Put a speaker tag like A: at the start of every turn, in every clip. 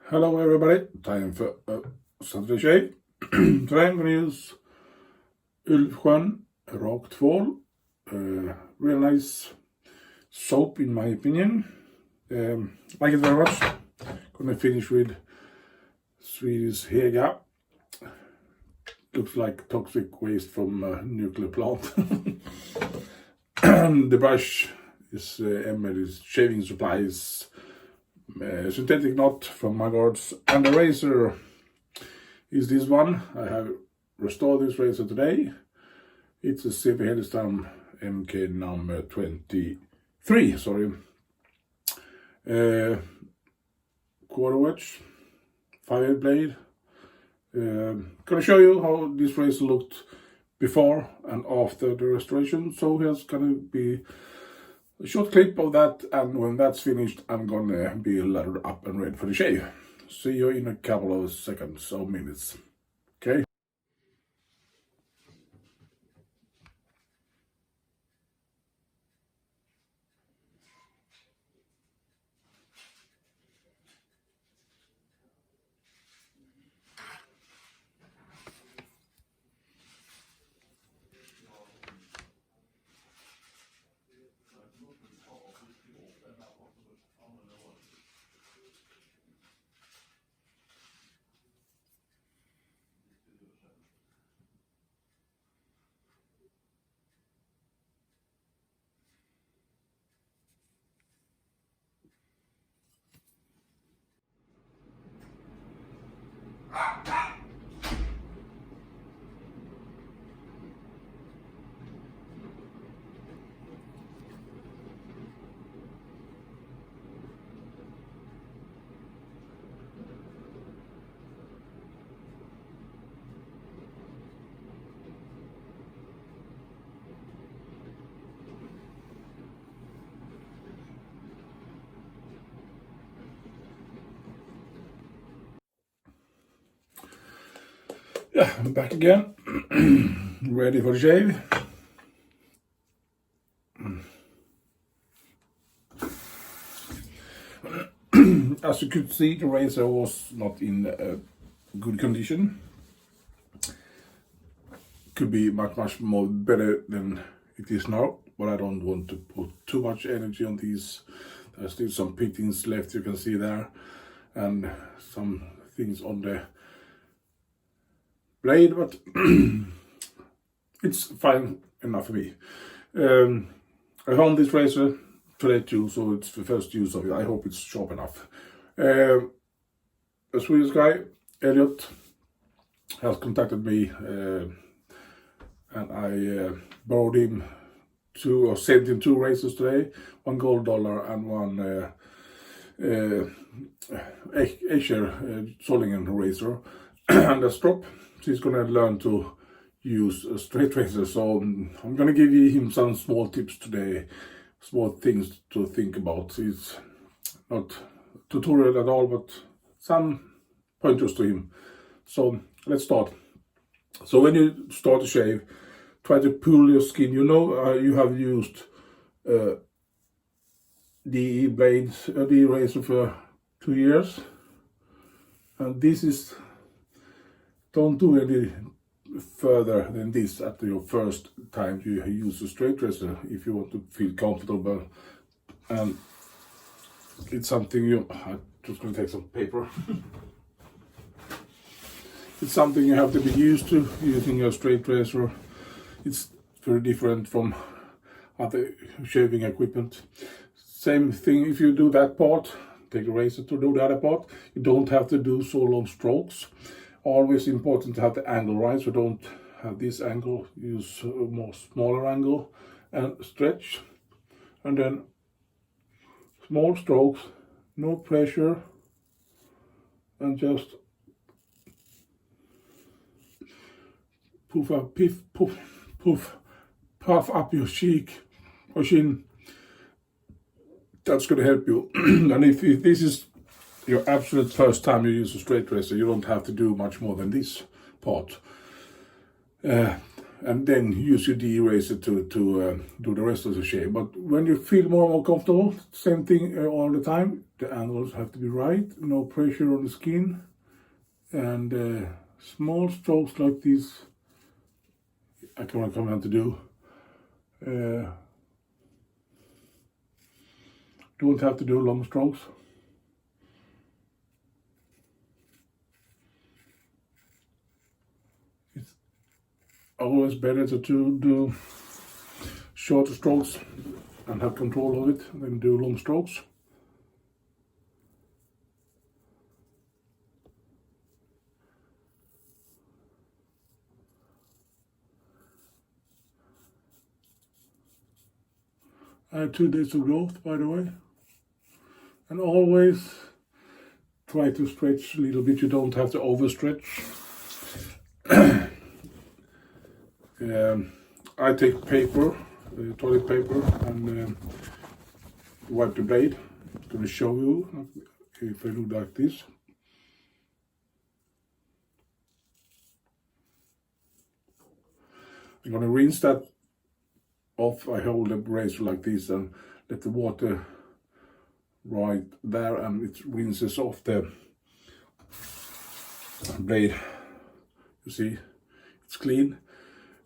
A: Hello everybody, time for a Saturday shave. Today I'm going to use Ulvsjön Raktvål, real nice soap in my opinion. Like it very much. Gonna finish with Swedish HEGA. Looks like toxic waste from a nuclear plant. The brush is Emily's shaving supplies. Synthetic knot from my guards, and the razor is this one. I have restored this razor today. It's a Heljestrand MK number 23, sorry. Quarter wedge, 5/8 blade. Gonna show you how this razor looked before and after the restoration. So here's gonna be a short clip of that, and when that's finished I'm gonna be lathered up and ready for the shave. See you in a couple of seconds or minutes. Okay? Yeah, I'm back again, ready for the shave. As you could see, the razor was not in good condition. Could be much more better than it is now, but I don't want to put too much energy on these. There's still some pittings left, you can see there, and some things on the blade, but it's fine enough for me. I found this razor today too, so it's the first use of it. I hope it's sharp enough. A Swedish guy, Elliot, has contacted me, and I borrowed him sent him two razors today, one gold dollar and one Escher Solingen razor, and a strop. So he's gonna learn to use a straight razor. So I'm gonna give him some small tips today, small things to think about. It's not a tutorial at all, but some pointers to him. So let's start. So when you start to shave, try to pull your skin. You know you have used the blades, the razor for 2 years, and this is, don't do any further than this at your first time you use a straight razor if you want to feel comfortable. And it's something I'm just going to take some paper. It's something you have to be used to using your straight razor. It's very different from other shaving equipment. Same thing if you do that part, take a razor to do the other part. You don't have to do so long strokes. Always important to have the angle right, so don't have this angle, use a more smaller angle and stretch. And then small strokes, no pressure, and just poof up, piff, poof, poof, puff up your cheek or chin. That's going to help you. And if this is your absolute first time you use a straight razor, you don't have to do much more than this part. and then use your de-eraser to do the rest of the shave. But when you feel more and more comfortable, same thing all the time. The angles have to be right, no pressure on the skin, and small strokes like this I can recommend to do. Don't have to do long strokes. It's always better to do shorter strokes and have control of it than do long strokes. I have 2 days of growth, by the way. And always try to stretch a little bit. You don't have to overstretch. I take paper, toilet paper, and wipe the blade. I'm going to show you if I do like this. I'm going to rinse that off. I hold the razor like this and let the water right there, and it rinses off the blade. You see, it's clean.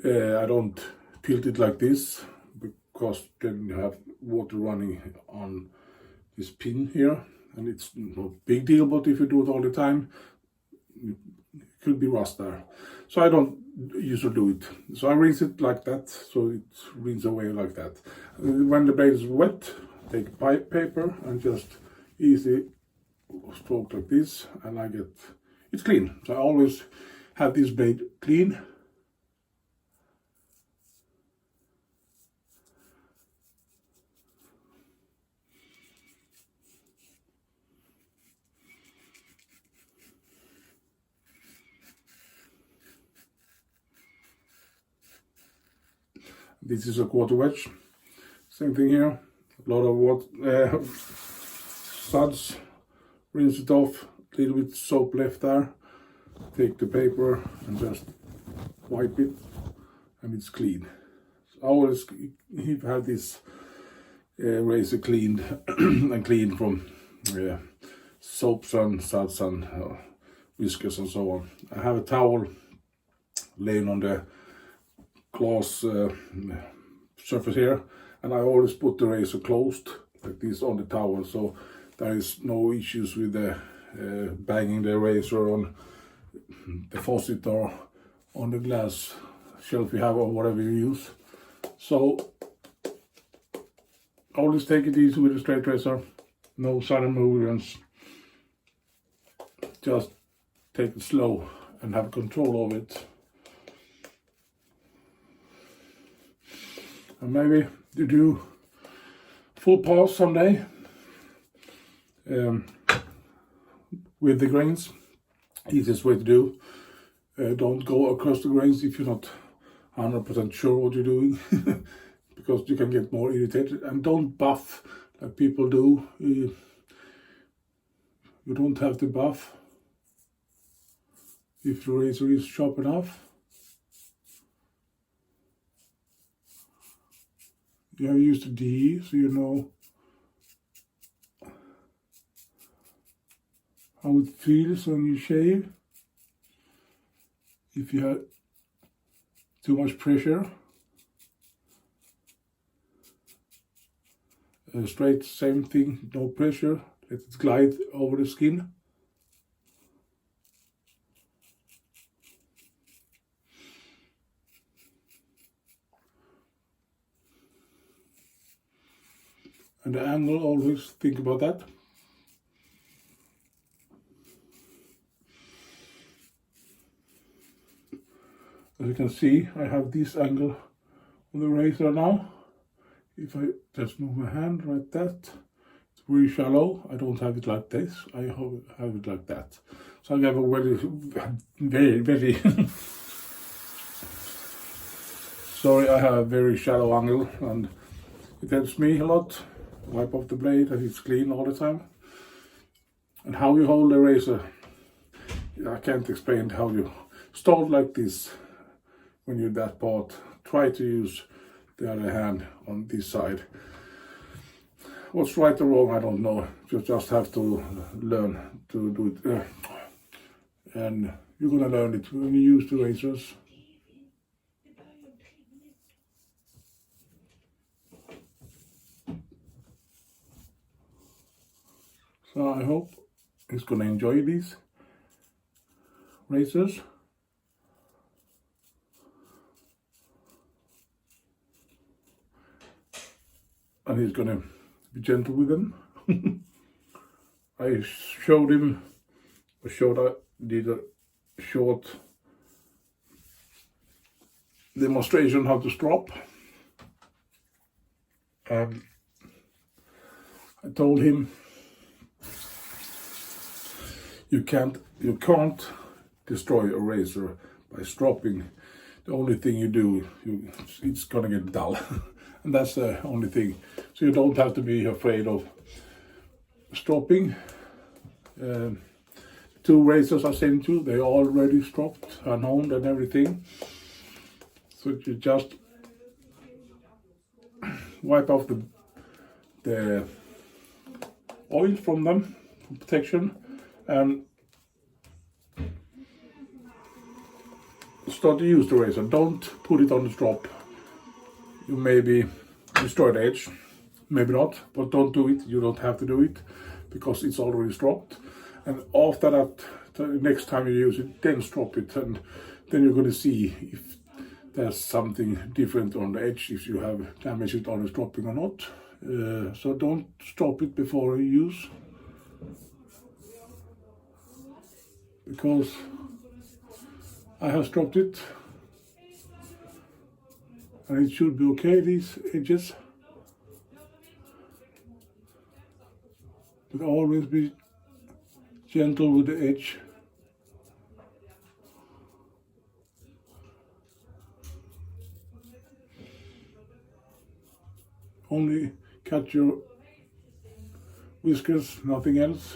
A: I don't tilt it like this because then you have water running on this pin here, and it's no big deal, but if you do it all the time, it could be rust there. So I don't usually do it. So I rinse it like that, so it rinses away like that. When the blade is wet, take paper and just easy stroke like this, and I get it's clean. So I always have this blade clean. This is a quarter wedge. Same thing here. A lot of water, suds. Rinse it off. A little bit soap left there. Take the paper and just wipe it, and it's clean. So I always have this razor cleaned and cleaned from soaps and suds and whiskers and so on. I have a towel laying on the glass surface here, and I always put the razor closed like this on the towel, so there is no issues with the banging the razor on the faucet or on the glass shelf you have or whatever you use. So always take it easy with a straight razor, no sudden movements, just take it slow and have control of it. And maybe you do full pass someday with the grains. Easiest way to do. Don't go across the grains if you're not 100% sure what you're doing, because you can get more irritated. And don't buff like people do. You don't have to buff if the razor is sharp enough. You have used the DE, so you know how it feels when you shave. If you have too much pressure. Straight, same thing, no pressure, let it glide over the skin. And the angle, always think about that. As you can see, I have this angle on the razor now. If I just move my hand like that, it's very shallow. I don't have it like this, I have it like that. So I have a very sorry, I have a very shallow angle, and it helps me a lot. Wipe off the blade and it's clean all the time. And how you hold the razor, I can't explain how you start like this when you do that part, try to use the other hand on this side. What's right or wrong, I don't know. You just have to learn to do it. And you're gonna learn it when you use the razors. So I hope he's gonna enjoy these razors. And he's gonna be gentle with them. I did a short demonstration how to strop. And I told him you can't destroy a razor by stropping. The only thing you do, it's gonna get dull. And that's the only thing. So you don't have to be afraid of stropping. 2 razors I sent you, they're already stropped and honed and everything. So you just wipe off the oil from them for protection and start to use the razor. Don't put it on the strop. You maybe destroy the edge, maybe not, but don't do it. You don't have to do it because it's already stropped. And after that, the next time you use it, then strop it, and then you're going to see if there's something different on the edge, if you have damaged it on the stropping or not. So don't strop it before you use, because I have stropped it and it should be okay, these edges. But always be gentle with the edge. Only cut your whiskers, nothing else.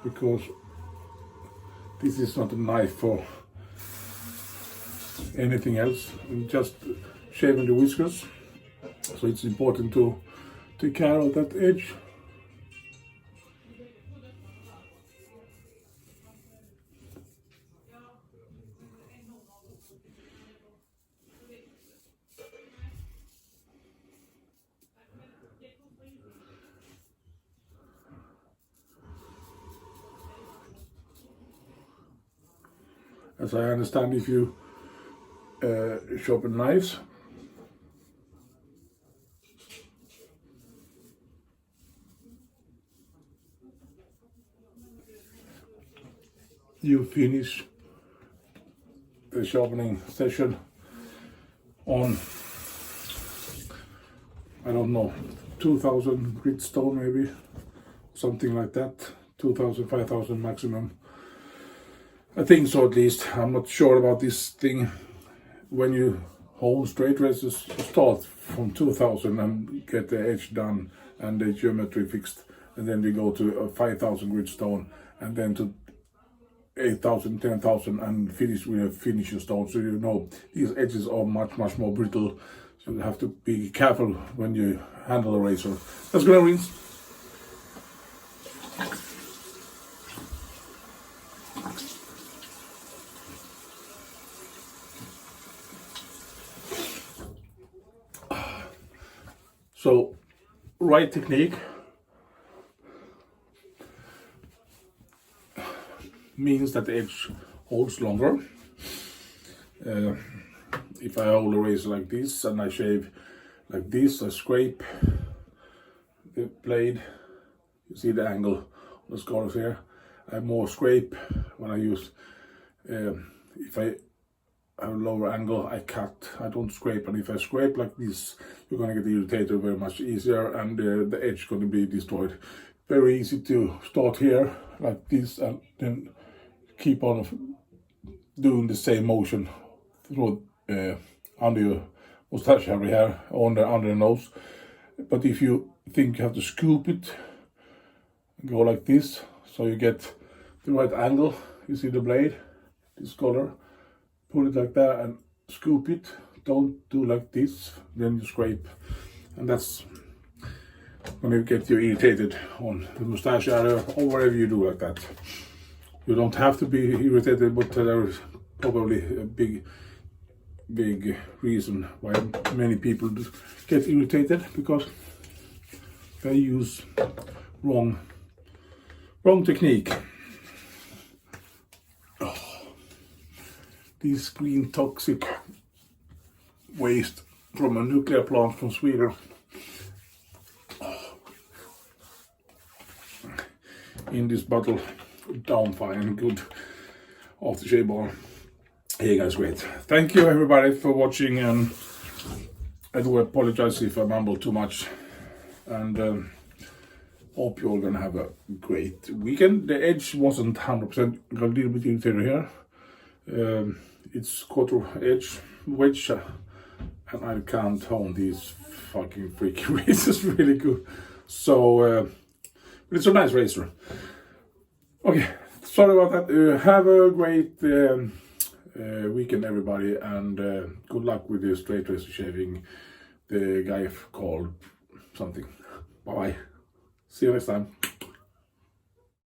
A: Because this is not a knife for anything else, just shaving the whiskers. So it's important to take care of that edge. As I understand, if you sharpen knives, you finish the sharpening session on, I don't know, 2000 grit stone maybe, something like that, 2000, 5000 maximum. I think so, at least. I'm not sure about this thing. When you hold straight razors, you start from 2000 and get the edge done and the geometry fixed, and then we go to a 5000 grit stone, and then to 8000, 10,000, and finish with a finishing stone. So you know these edges are much more brittle, so you have to be careful when you handle a razor. Let's go rinse. So, right technique means that the edge holds longer. If I hold a razor like this and I shave like this, I scrape the blade. You see the angle on the scars here. I more scrape when I use. If I have a lower angle, I cut. I don't scrape, and if I scrape like this, you're gonna get the irritator very much easier, and the edge gonna be destroyed. Very easy to start here like this, and then keep on doing the same motion through under your mustache area here, under the nose. But if you think you have to scoop it go like this, so you get the right angle. You see the blade, this color, put it like that and scoop it. Don't do like this, then you scrape, and that's gonna get you irritated on the mustache area or wherever you do like that. You don't have to be irritated, but there is probably a big reason why many people get irritated, because they use wrong technique. Oh, this green toxic waste from a nuclear plant from Sweden. In this bottle, down fine, good aftershave bar. Hey guys, great. Thank you everybody for watching, and I do apologize if I mumble too much, and hope you're all gonna have a great weekend. The edge wasn't 100%, got a little bit irritated here. It's quarter edge wedge, and I can't own these fucking freaky razors really good. So but it's a nice razor. Okay, sorry about that. Have a great weekend everybody, and good luck with the straight razor shaving. The guy called something. Bye bye. See you next time.